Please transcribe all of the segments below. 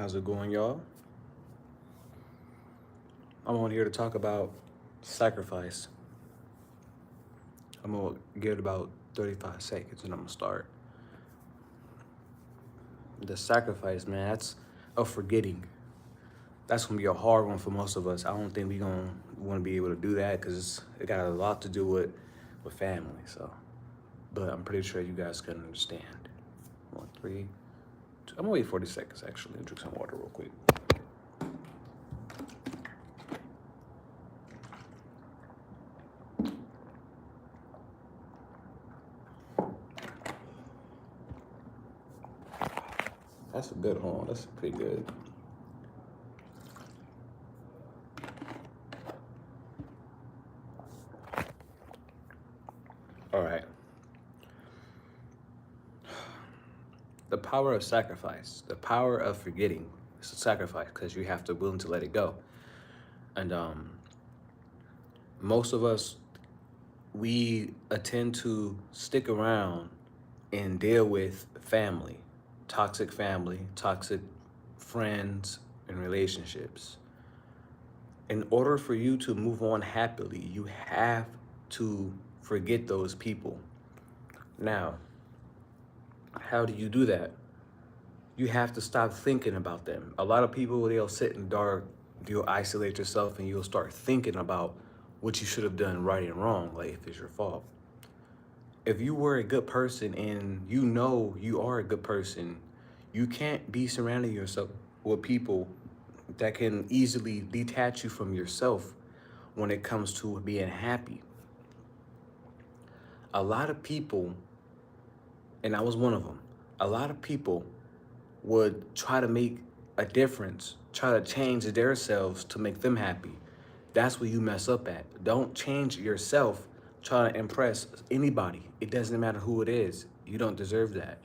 How's it going, y'all? I'm on here to talk about sacrifice. I'm gonna give it about 35 seconds and I'm gonna start. The sacrifice, man, that's a forgetting. That's gonna be a hard one for most of us. I don't think we gonna want to be able to do that because it got a lot to do with family. So, but I'm pretty sure you guys can understand. One, three. Two. I'm gonna wait 40 seconds actually and drink some water real quick. That's a good one. That's pretty good. All right. The power of sacrifice, the power of forgetting. It's a sacrifice because you have to willing to let it go. And most of us, we tend to stick around and deal with family, toxic friends, and relationships. In order for you to move on happily, you have to forget those people. Now, how do you do that? You have to stop thinking about them. A lot of people, they'll sit in the dark, you'll isolate yourself, and you'll start thinking about what you should have done right and wrong, like if it's your fault. If you were a good person and you know you are a good person, you can't be surrounding yourself with people that can easily detach you from yourself when it comes to being happy. A lot of people, and I was one of them, a lot of people would try to make a difference, try to change their selves to make them happy. That's where you mess up at. Don't change yourself trying to impress anybody. It doesn't matter who it is. You don't deserve that.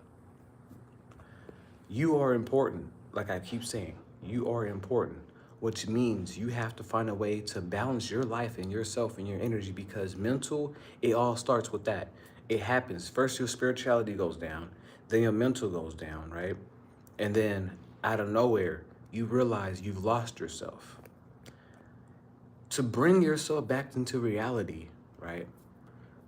You are important, like I keep saying. You are important, which means you have to find a way to balance your life and yourself and your energy because mental, it all starts with that. It happens. First, your spirituality goes down, then your mental goes down, right? And then out of nowhere, you realize you've lost yourself. To bring yourself back into reality, right?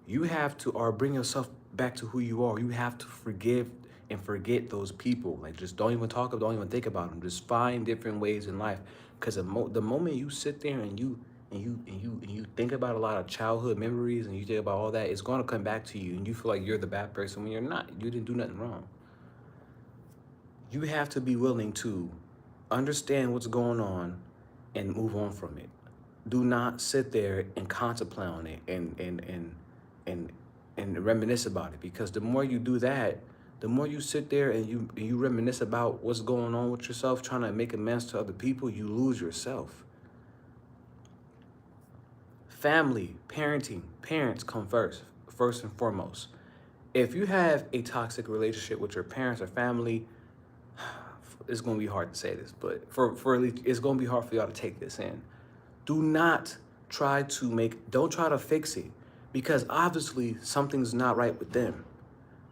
You have to, or bring yourself back to who you are. You have to forgive and forget those people. Like, just don't even talk, don't even think about them. Just find different ways in life. Because the moment you sit there and you think about a lot of childhood memories and you think about all that, it's going to come back to you, and you feel like you're the bad person when you're not. You didn't do nothing wrong. You have to be willing to understand what's going on and move on from it. Do not sit there and contemplate on it and and reminisce about it, because the more you do that, the more you sit there and you reminisce about what's going on with yourself, trying to make amends to other people, you lose yourself. Family, parenting, parents come first and foremost. If you have a toxic relationship with your parents or family, it's gonna be hard to say this, but for at least it's gonna be hard for y'all to take this in. Do not don't try to fix it, because obviously something's not right with them.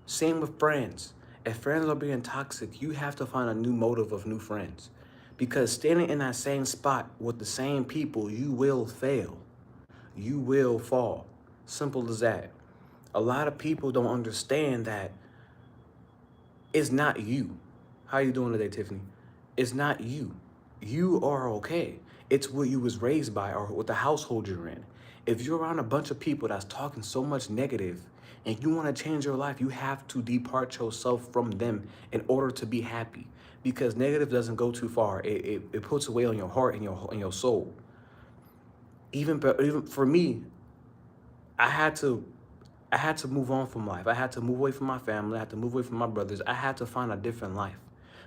Same with friends. If friends are being toxic, you have to find a new motive of new friends, because standing in that same spot with the same people, you will fail. You will fall. Simple as that. A lot of people don't understand that it's not you. How you doing today, Tiffany? It's not you. You are okay. It's what you was raised by or what the household you're in. If you're around a bunch of people that's talking so much negative and you want to change your life, you have to depart yourself from them in order to be happy. Because negative doesn't go too far. It puts away on your heart and your soul. Even for me, I had to I had to move on from life. I had to move away from my family. I had to move away from my brothers. I had to find a different life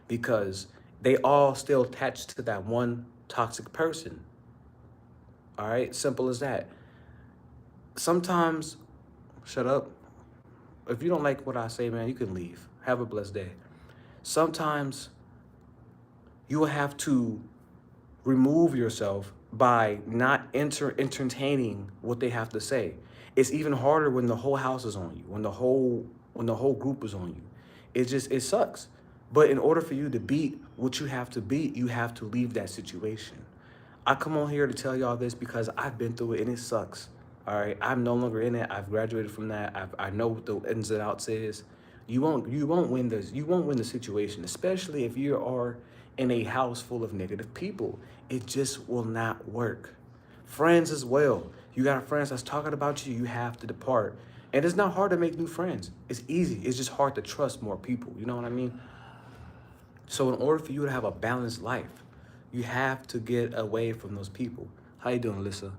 because they all still attached to that one toxic person. All right, simple as that. Sometimes, shut up. If you don't like what I say, man, you can leave. Have a blessed day. Sometimes you will have to remove yourself by not entertaining what they have to say. It's even harder when the whole house is on you, when the whole group is on you. It sucks. But in order for you to beat what you have to beat, you have to leave that situation. I come on here to tell y'all this because I've been through it and it sucks. All right, I'm no longer in it. I've graduated from that. I know what the ins and outs is. You won't win this. You won't win the situation, especially if you are in a house full of negative people. It just will not work. Friends as well. You got friends that's talking about you. You have to depart, and it's not hard to make new friends. It's easy. It's just hard to trust more people. You know what I mean? So in order for you to have a balanced life, you have to get away from those people. How you doing, Alyssa?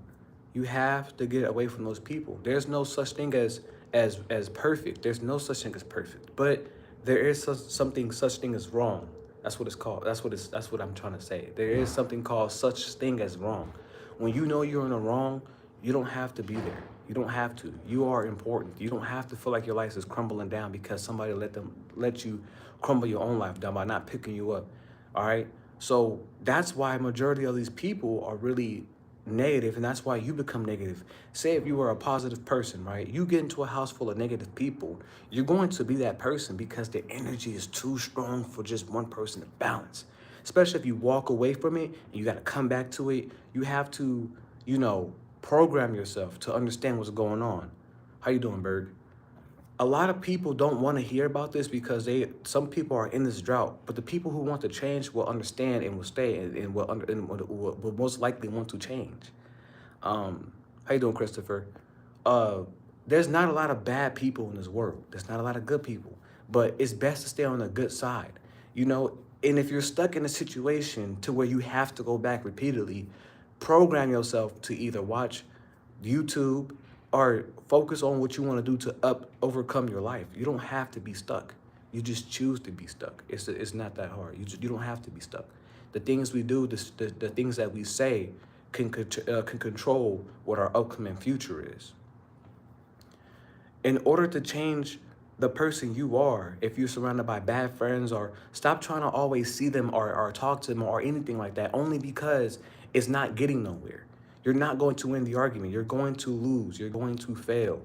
You have to get away from those people. There's no such thing as perfect. There's no such thing as perfect. But there is such thing as wrong. That's what it's called. That's what I'm trying to say. There is something called such thing as wrong. When you know you're in the wrong, you don't have to be there. You don't have to. You are important. You don't have to feel like your life is crumbling down because somebody let you crumble your own life down by not picking you up. All right. So that's why majority of these people are really negative, and that's why you become negative. Say if you were a positive person, right? You get into a house full of negative people, you're going to be that person because the energy is too strong for just one person to balance. Especially if you walk away from it and you got to come back to it, you have to, program yourself to understand what's going on. How you doing, Berg? A lot of people don't want to hear about this because some people are in this drought, but the people who want to change will understand and will stay and will most likely want to change. How you doing, Christopher? Uh, there's not a lot of bad people in this world. There's not a lot of good people, but it's best to stay on the good side, you know. And if you're stuck in a situation to where you have to go back repeatedly, program yourself to either watch YouTube or focus on what you want to do to overcome your life. You don't have to be stuck. You just choose to be stuck. It's not that hard. You don't have to be stuck. The things we do, the things that we say, can control what our upcoming future is. In order to change the person you are, if you're surrounded by bad friends, or stop trying to always see them or talk to them or anything like that, only because it's not getting nowhere. You're not going to win the argument. You're going to lose. You're going to fail.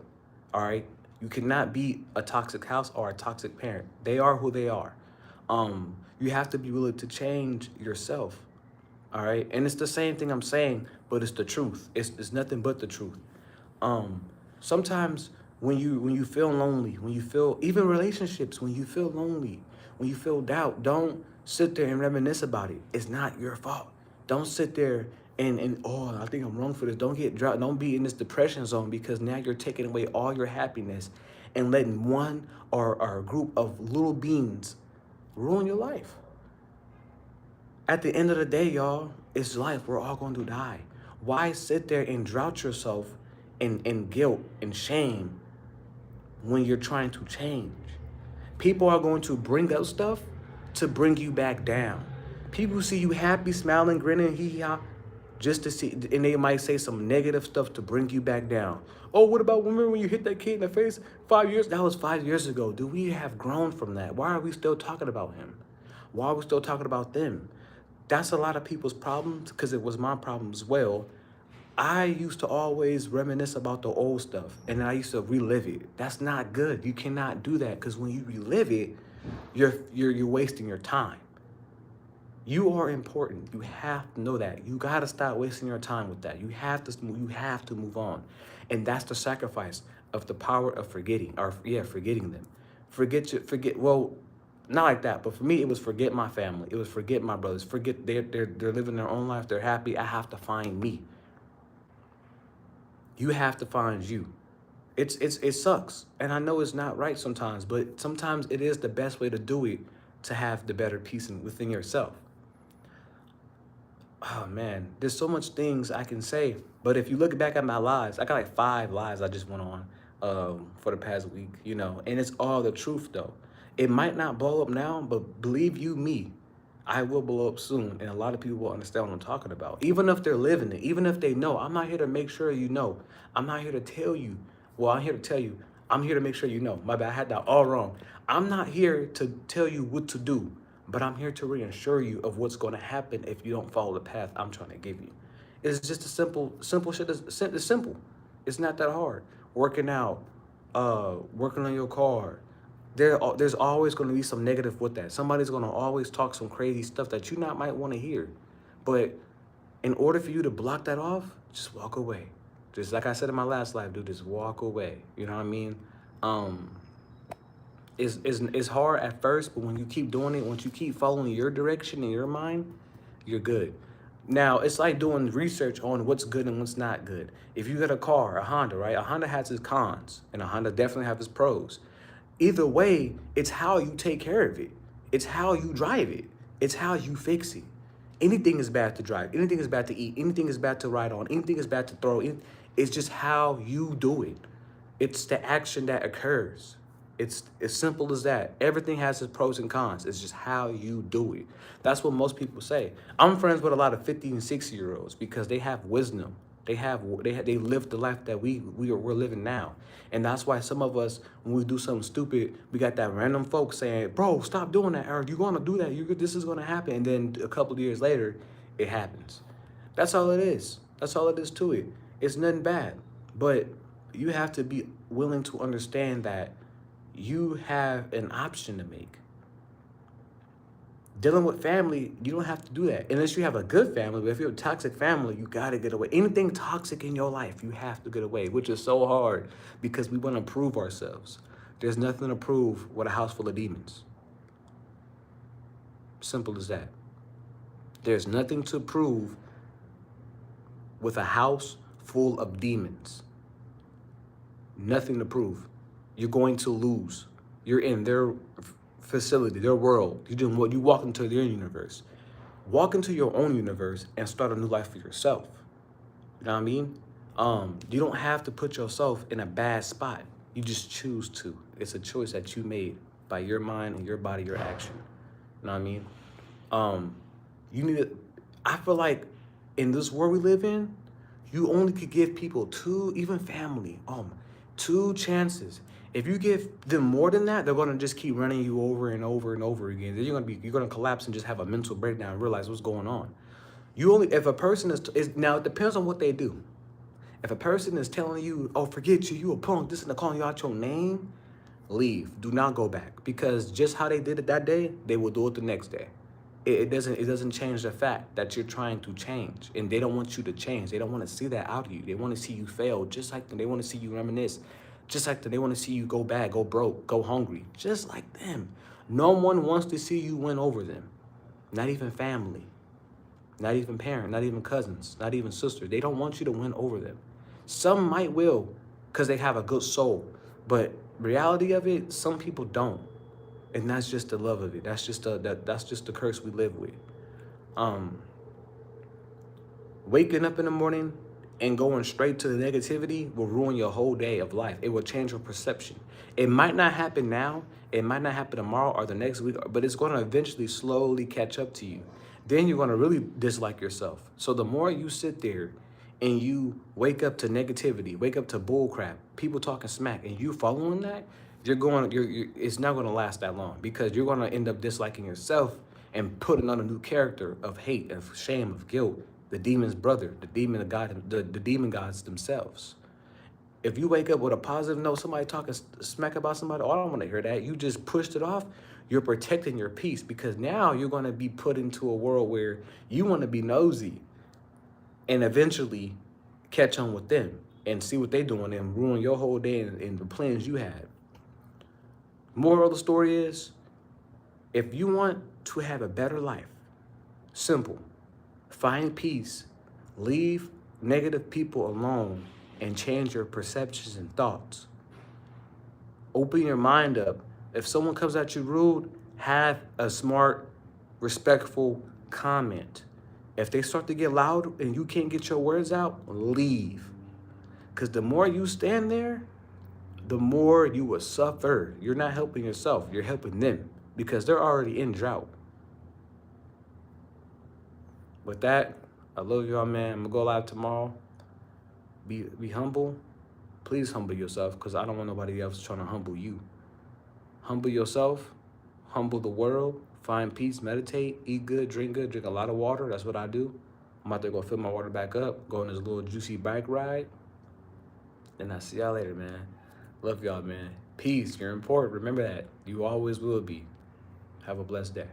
All right? You cannot be a toxic house or a toxic parent. They are who they are. You have to be willing to change yourself. All right? And it's the same thing I'm saying, but it's the truth. It's nothing but the truth. Sometimes when you feel lonely, when you feel, even relationships, when you feel lonely, when you feel doubt, don't sit there and reminisce about it. It's not your fault. Don't sit there and oh, I think I'm wrong for this. Don't get dropped. Don't be in this depression zone because now you're taking away all your happiness and letting one or a group of little beings ruin your life. At the end of the day, y'all, it's life. We're all going to die. Why sit there and drought yourself in guilt and shame when you're trying to change? People are going to bring up stuff to bring you back down. People see you happy, smiling, grinning, hee-haw, just to see, and they might say some negative stuff to bring you back down. Oh, what about, remember when you hit that kid in the face 5 years? That was 5 years ago. Do we have grown from that? Why are we still talking about him? Why are we still talking about them? That's a lot of people's problems, because it was my problem as well. I used to always reminisce about the old stuff, and I used to relive it. That's not good. You cannot do that, because when you relive it, you're wasting your time. You are important. You have to know that. You gotta stop wasting your time with that. You have to move on, and that's the sacrifice of the power of forgetting, forgetting them. Forget. Well, not like that, but for me, it was forget my family. It was forget my brothers. Forget they're living their own life. They're happy. I have to find me. You have to find you. It sucks, and I know it's not right sometimes, but sometimes it is the best way to do it, to have the better peace within yourself. Oh man, there's so much things I can say, but if you look back at my lives, I got like 5 lives I just went on for the past week, and it's all the truth though. It might not blow up now, but believe you me, I will blow up soon, and a lot of people will understand what I'm talking about. Even if they're living it, even if they know, I'm not here to make sure you know. I'm not here to tell you. Well, I'm here to tell you. I'm here to make sure you know. My bad, I had that all wrong. I'm not here to tell you what to do, but I'm here to reassure you of what's going to happen if you don't follow the path I'm trying to give you. It's just a simple shit. It's simple. It's not that hard. Working out, working on your car, there's always going to be some negative with that. Somebody's going to always talk some crazy stuff that you not might want to hear. But in order for you to block that off, just walk away. Just like I said in my last life, dude, just walk away. You know what I mean? Um, it's hard at first, but when you keep doing it, once you keep following your direction in your mind, you're good. Now, it's like doing research on what's good and what's not good. If you get a car, a Honda, right? A Honda has its cons, and a Honda definitely has its pros. Either way, it's how you take care of it. It's how you drive it. It's how you fix it. Anything is bad to drive. Anything is bad to eat. Anything is bad to ride on. Anything is bad to throw. It's just how you do it. It's the action that occurs. It's as simple as that. Everything has its pros and cons. It's just how you do it. That's what most people say. I'm friends with a lot of 50 and 60-year-olds because they have wisdom. They live the life that we're living now. And that's why some of us, when we do something stupid, we got that random folks saying, bro, stop doing that, or you're gonna do that, this is gonna happen. And then a couple of years later, it happens. That's all it is. That's all it is to it. It's nothing bad. But you have to be willing to understand that you have an option to make. Dealing with family, you don't have to do that unless you have a good family. But if you have a toxic family, you got to get away. Anything toxic in your life, you have to get away, which is so hard because we want to prove ourselves. There's nothing to prove with a house full of demons. Simple as that. There's nothing to prove with a house full of demons. Nothing to prove. You're going to lose. You're in their facility, their world. You walk into their universe. Walk into your own universe and start a new life for yourself. You know what I mean? You don't have to put yourself in a bad spot. You just choose to. It's a choice that you made by your mind and your body, your action. You know what I mean? You need to, I feel like in this world we live in, you only could give people even family, 2 chances. If you give them more than that, they're gonna just keep running you over and over and over again. Then you're gonna collapse and just have a mental breakdown and realize what's going on. If a person is now, it depends on what they do. If a person is telling you, oh, forget you a punk, this and calling you out your name, leave. Do not go back, because just how they did it that day, they will do it the next day. It doesn't change the fact that you're trying to change, and they don't want you to change. They don't want to see that out of you. They want to see you fail, just like them. They want to see you reminisce, just like them. They want to see you go bad, go broke, go hungry, just like them. No one wants to see you win over them. Not even family, not even parent, not even cousins, not even sister. They don't want you to win over them. Some might will, because they have a good soul, but reality of it, some people don't. And that's just the love of it. That's just the curse we live with. Waking up in the morning and going straight to the negativity will ruin your whole day of life. It will change your perception. It might not happen now. It might not happen tomorrow or the next week, but it's going to eventually slowly catch up to you. Then you're going to really dislike yourself. So the more you sit there and you wake up to negativity, wake up to bull crap, people talking smack, and you following that, it's not going to last that long, because you're going to end up disliking yourself and putting on a new character of hate, of shame, of guilt, the demon's brother, the demon god, the demon gods themselves. If you wake up with a positive note, somebody talking smack about somebody, oh, I don't want to hear that. You just pushed it off. You're protecting your peace, because now you're going to be put into a world where you want to be nosy and eventually catch on with them and see what they're doing and ruin your whole day and the plans you had. Moral of the story is, if you want to have a better life, simple, find peace, leave negative people alone, and change your perceptions and thoughts. Open your mind up. If someone comes at you rude, have a smart, respectful comment. If they start to get loud and you can't get your words out, leave. Because the more you stand there, the more you will suffer. You're not helping yourself, you're helping them, because they're already in drought. With that, I love y'all, man. I'm gonna go live tomorrow. Be humble. Please humble yourself, because I don't want nobody else trying to humble you. Humble yourself, humble the world, find peace, meditate, eat good, drink a lot of water. That's what I do. I'm about to go fill my water back up, go on this little juicy bike ride. And I'll see y'all later, man. Love y'all, man. Peace. You're important. Remember that. You always will be. Have a blessed day.